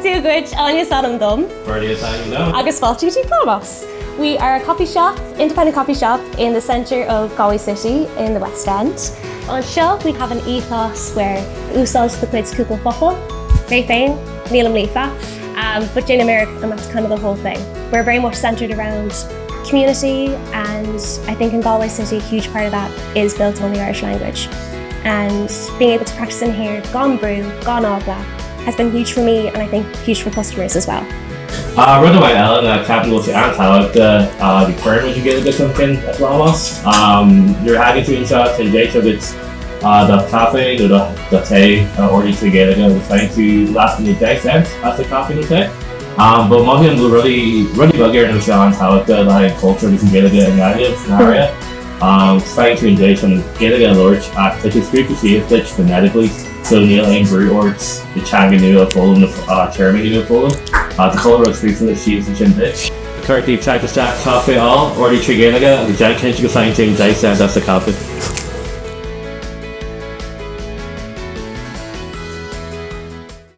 Tuaguid, Anya Sadam Dum. Agus Falchi Plámás. We are a coffee shop, independent coffee shop in the centre of Galway City in the West End. On show we have an ethos where úsáid the quids cúpla focal, very fain, nílam lífa, but in America and that's kind of the whole thing. We're very much centred around community, and I think in Galway City a huge part of that is built on the Irish language. And being able to practice in here, gone brew, gone Ógartaigh, has been huge for me and I think huge for customers as well. Rud mai Ellen ceapan go an táhacht the current would you get a bit something at Plámás. You're having to insert and data bits the cafe or the tea or to get it was trying to last me day cents as the coffee no tea. But Mohian will really bugger and show on how the like culture we can get it in the area. Trying to engage and get it a large such as group to see it stitch phonetically. So Neil and Brew Orts, the Changanu of Fulham, the Chairman of Fulham, the colour of streets and the sheets and chin ditch. Currently, try to stack coffee all, or the Triganaga, the Jack Kenchigo sign team, Jay said that's the coffee.